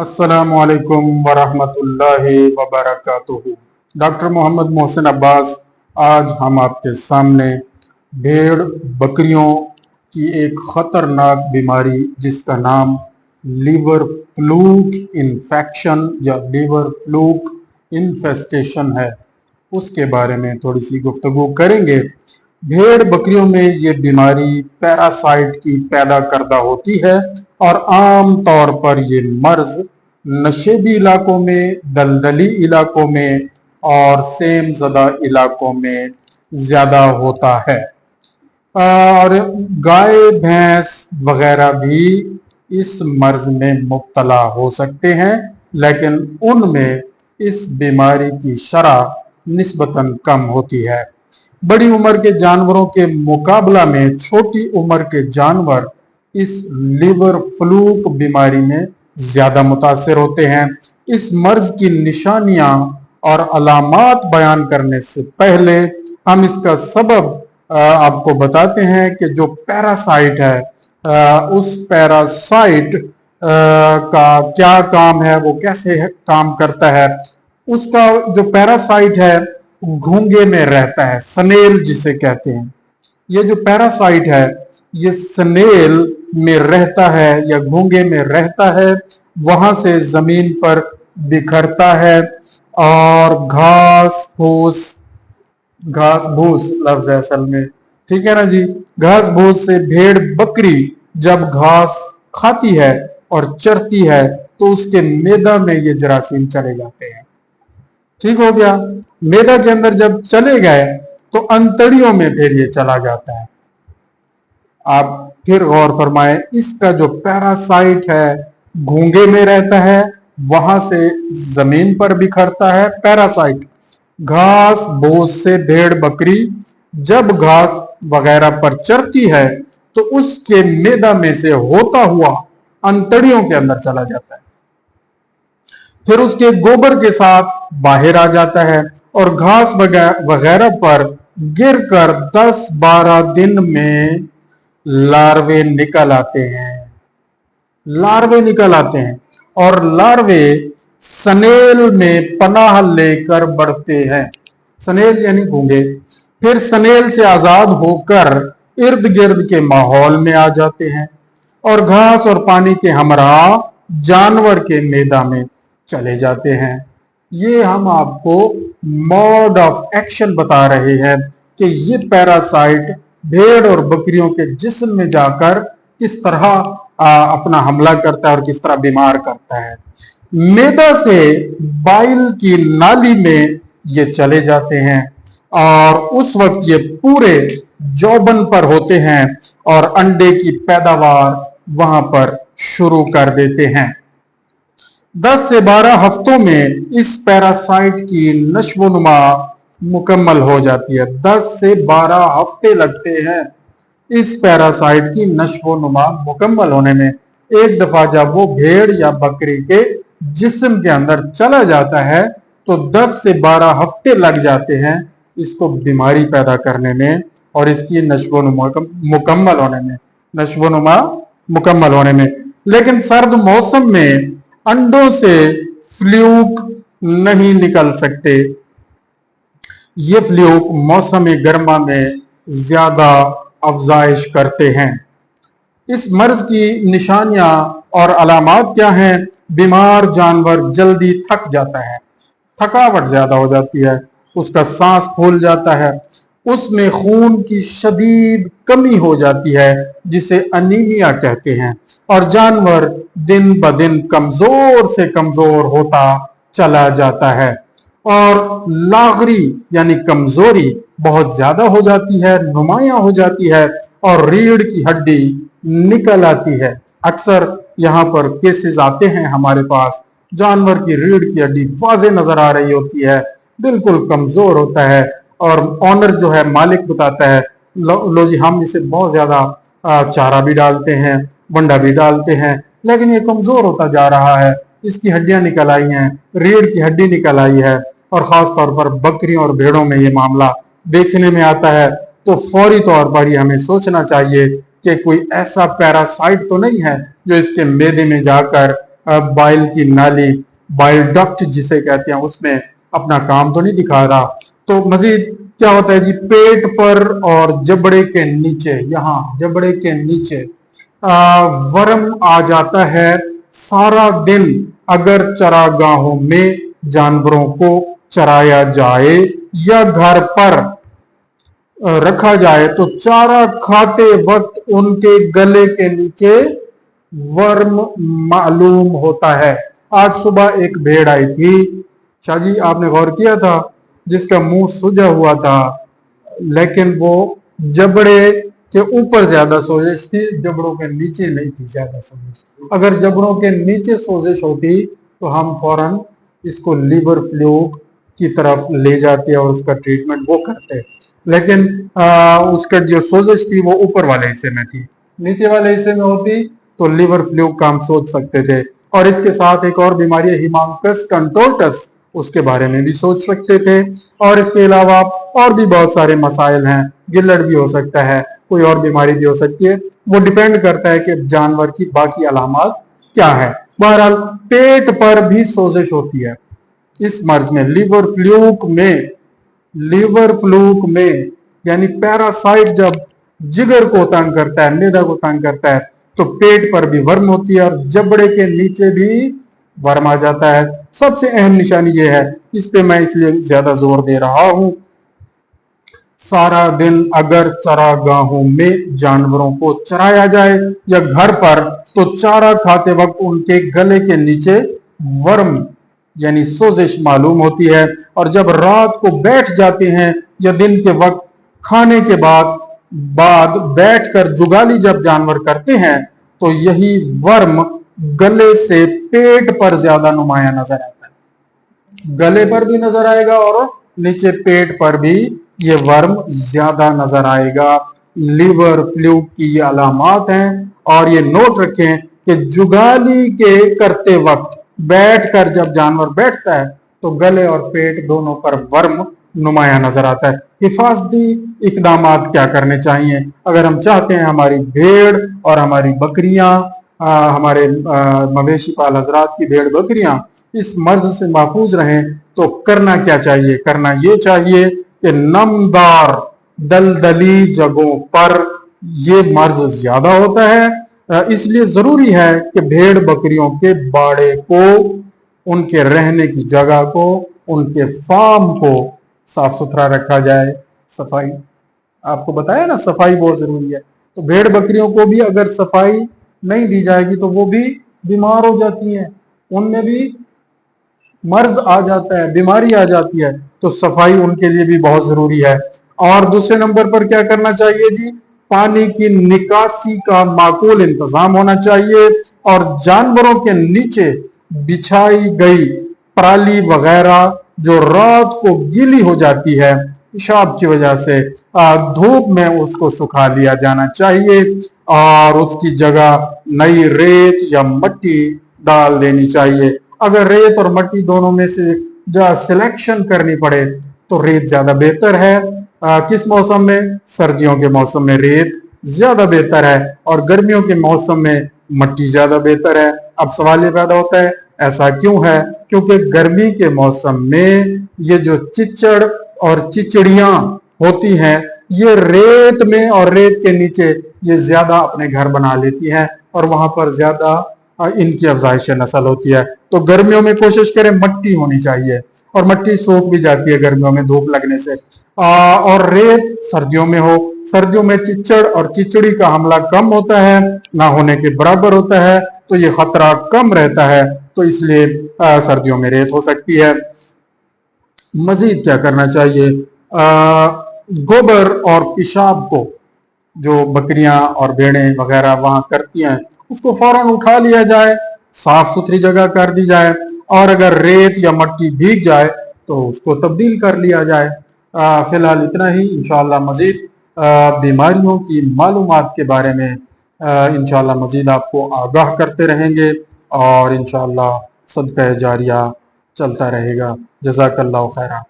अस्सलामुअलैकुम वरहमतुल्लाहि वबरकातुहू। डॉक्टर मोहम्मद मोहसिन अब्बास, आज हम आपके सामने भेड़ बकरियों की एक ख़तरनाक बीमारी जिसका नाम लीवर फ्लूक इन्फेक्शन या लीवर फ्लूक इन्फेस्टेशन है, उसके बारे में थोड़ी सी गुफ्तगू करेंगे। भेड़ बकरियों में ये बीमारी पैरासाइट की पैदा करदा होती है और आम तौर पर ये मर्ज नशेबी इलाकों में, दलदली इलाकों में और सेम ज़दा इलाकों में ज़्यादा होता है। और गाय भैंस वगैरह भी इस मर्ज में मुब्तला हो सकते हैं, लेकिन उनमें इस बीमारी की शरह निस्बतन कम होती है। बड़ी उम्र के जानवरों के मुकाबला में छोटी उम्र के जानवर इस लीवर फ्लूक बीमारी में ज्यादा मुतासिर होते हैं। इस मर्ज की निशानियां और अलामात बयान करने से पहले हम इसका सबब आपको बताते हैं कि जो पैरासाइट है, उस पैरासाइट का क्या काम है, वो कैसे काम करता है। उसका जो पैरासाइट है घोंगे में रहता है, स्नेल जिसे कहते हैं। ये जो पैरासाइट है ये स्नेल में रहता है या घोंगे में रहता है, वहां से जमीन पर बिखरता है और घास भूस लफ्ज है असल में, ठीक है ना जी। घास भूस से भेड़ बकरी जब घास खाती है और चरती है तो उसके मैदा में ये जरासीम चले जाते हैं। ठीक हो गया। मैदा के अंदर जब चले गए तो अंतड़ियों में फिर ये चला जाता है। आप फिर गौर फरमाएं, इसका जो पैरासाइट है घोंगे में रहता है, वहां से जमीन पर बिखरता है। पैरासाइट घास भूस से भेड़ बकरी जब घास वगैरह पर चरती है तो उसके मैदा में से होता हुआ अंतड़ियों के अंदर चला जाता है, फिर उसके गोबर के साथ बाहर आ जाता है और घास वगैरह पर गिरकर 10-12 दिन में लार्वे निकल आते हैं। और लार्वे स्नेल में पनाह लेकर बढ़ते हैं। स्नेल यानी घोंगे फिर स्नेल से आजाद होकर इर्द गिर्द के माहौल में आ जाते हैं और घास और पानी के हमरा जानवर के मैदा में चले जाते हैं। ये हम आपको मोड ऑफ एक्शन बता रहे हैं कि ये पैरासाइट भेड़ और बकरियों के जिस्म में जाकर किस तरह अपना हमला करता है और किस तरह बीमार करता है। मैदा से बाइल की नाली में ये चले जाते हैं और उस वक्त ये पूरे जौबन पर होते हैं और अंडे की पैदावार वहां पर शुरू कर देते हैं। 10 से 12 हफ्तों में इस पैरासाइट की नश्वनुमा मुकम्मल हो जाती है। 10 से 12 हफ्ते लगते हैं इस पैरासाइट की नश्वनुमा मुकम्मल होने में। एक दफा जब वो भेड़ या बकरी के जिस्म के अंदर चला जाता है तो 10 से 12 हफ्ते लग जाते हैं इसको बीमारी पैदा करने में और इसकी नश्वनुमा मुकम्मल होने में। लेकिन सर्द मौसम में अंडों से फ्लूक नहीं निकल सकते। ये फ्लूक मौसम गर्मा में ज्यादा अफजाइश करते हैं। इस मर्ज की निशानियां और अलामात क्या हैं? बीमार जानवर जल्दी थक जाता है, थकावट ज्यादा हो जाती है, उसका सांस फूल जाता है, उसमें खून की शदीद कमी हो जाती है जिसे अनीमिया कहते हैं और जानवर दिन ब दिन कमजोर से कमजोर होता चला जाता है और लागरी यानी कमजोरी बहुत ज्यादा हो जाती है, नुमाया हो जाती है और रीढ़ की हड्डी निकल आती है। अक्सर यहाँ पर केसेस आते हैं हमारे पास, जानवर की रीढ़ की हड्डी वाज़े नजर आ रही होती है, बिल्कुल कमजोर होता है और ऑनर जो है, मालिक बताता है लो जी हम इसे बहुत ज्यादा चारा भी डालते हैं, वंडा भी डालते हैं, लेकिन ये कमजोर होता जा रहा है, इसकी हड्डियां निकल आई हैं, रीढ़ की हड्डी निकल आई है। और खास तौर पर बकरियों और भेड़ों में ये मामला देखने में आता है तो फौरी तौर पर ही हमें सोचना चाहिए कि कोई ऐसा पैरासाइट तो नहीं है जो इसके मैदे में जाकर बाइल की नाली, बाइल डक्ट जिसे कहते हैं, उसमें अपना काम तो नहीं दिखा रहा। तो मजीद क्या होता है जी, पेट पर और जबड़े के नीचे, यहाँ जबड़े के नीचे वर्म आ जाता है। सारा दिन अगर चरागाहों में जानवरों को चराया जाए या घर पर रखा जाए तो चारा खाते वक्त उनके गले के नीचे वर्म मालूम होता है। आज सुबह एक भेड़ आई थी, शाह जी आपने गौर किया था, जिसका मुंह सूजा हुआ था, लेकिन वो जबड़े के ऊपर ज्यादा सोजिश थी, जबड़ों के नीचे नहीं थी ज्यादा सोजिश। अगर जबड़ों के नीचे सोजिश होती तो हम फौरन इसको लीवर फ्लूक की तरफ ले जाते और उसका ट्रीटमेंट वो करते, लेकिन उसका जो सोजिश थी वो ऊपर वाले हिस्से में थी, नीचे वाले हिस्से में होती तो लीवर फ्लूक का हम सोच सकते थे। और इसके साथ एक और बीमारी है हिमांकस कंटोटस, उसके बारे में भी सोच सकते थे। और इसके अलावा और भी बहुत सारे मसाइल हैं, गिल्लड़ भी हो सकता है, कोई और बीमारी भी हो सकती है, वो डिपेंड करता है कि जानवर की बाकी अलामत क्या है। बहरहाल पेट पर भी सोजिश होती है इस मर्ज में, लीवर फ्लूक में यानी पैरासाइट जब जिगर को तंग करता है, मैदा को तंग करता है, तो पेट पर भी वर्म होती है और जबड़े के नीचे भी वर्म आ जाता है। सबसे अहम निशानी यह है, इस पे मैं इसलिए ज्यादा जोर दे रहा हूं, सारा दिन अगर चरागाहों में जानवरों को चराया जाए या घर पर, तो चारा खाते वक्त उनके गले के नीचे वर्म यानी सोजिश मालूम होती है। और जब रात को बैठ जाते हैं या दिन के वक्त खाने के बाद बैठकर जुगाली जब जानवर करते हैं, तो यही वर्म गले से पेट पर ज्यादा नुमाया नजर आता है। गले पर भी नजर आएगा और नीचे पेट पर भी ये वर्म ज्यादा नजर आएगा। लीवर फ्लूक की ये अलामात हैं और ये नोट रखें कि जुगाली के करते वक्त बैठकर जब जानवर बैठता है तो गले और पेट दोनों पर वर्म नुमाया नजर आता है। हिफाजती इकदाम क्या करने चाहिए अगर हम चाहते हैं हमारी भेड़ और हमारी बकरियां, हमारे मवेशी पाल हजरात की भेड़ बकरियां इस मर्ज से महफूज रहें, तो करना क्या चाहिए? करना ये चाहिए कि नमदार दलदली जगहों पर ये मर्ज ज्यादा होता है, इसलिए जरूरी है कि भेड़ बकरियों के बाड़े को, उनके रहने की जगह को, उनके फार्म को साफ सुथरा रखा जाए। सफाई आपको बताया ना, सफाई बहुत जरूरी है। तो भेड़ बकरियों को भी अगर सफाई नहीं दी जाएगी तो वो भी बीमार हो जाती हैं, उनमें भी मर्ज आ जाता है, बीमारी आ जाती है, तो सफाई उनके लिए भी बहुत जरूरी है। और दूसरे नंबर पर क्या करना चाहिए जी, पानी की निकासी का माकूल इंतजाम होना चाहिए और जानवरों के नीचे बिछाई गई पराली वगैरह जो रात को गीली हो जाती है पेशाब की वजह से, धूप में उसको सुखा लिया जाना चाहिए और उसकी जगह नई रेत या मट्टी डाल देनी चाहिए। अगर रेत और मट्टी दोनों में से जो सिलेक्शन करनी पड़े तो रेत ज्यादा बेहतर है। किस मौसम में? सर्दियों के मौसम में रेत ज्यादा बेहतर है और गर्मियों के मौसम में मट्टी ज्यादा बेहतर है। अब सवाल ये पैदा होता है ऐसा क्यों है? क्योंकि गर्मी के मौसम में ये जो चिचड़ और चिचड़ियां होती हैं ये रेत में और रेत के नीचे ये ज्यादा अपने घर बना लेती हैं और वहां पर ज्यादा इनकी अफजाइश नस्ल होती है। तो गर्मियों में कोशिश करें मट्टी होनी चाहिए और मट्टी सूख भी जाती है गर्मियों में धूप लगने से, और रेत सर्दियों में हो। सर्दियों में चिचड़ और चिचड़ी का हमला कम होता है, ना होने के बराबर होता है, तो ये खतरा कम रहता है, तो इसलिए सर्दियों में रेत हो सकती है। मजीद क्या करना चाहिए? गोबर और पेशाब को जो बकरियां और भेड़ें वगैरह वहां करती हैं उसको फौरन उठा लिया जाए, साफ सुथरी जगह कर दी जाए और अगर रेत या मट्टी भीग जाए तो उसको तब्दील कर लिया जाए। फिलहाल इतना ही। इंशाअल्लाह मजीद बीमारियों की मालूमात के बारे में इंशाअल्लाह मजीद आपको आगाह करते रहेंगे और इंशाअल्लाह सदका जारिया चलता रहेगा। जज़ाकल्लाहु खैरा।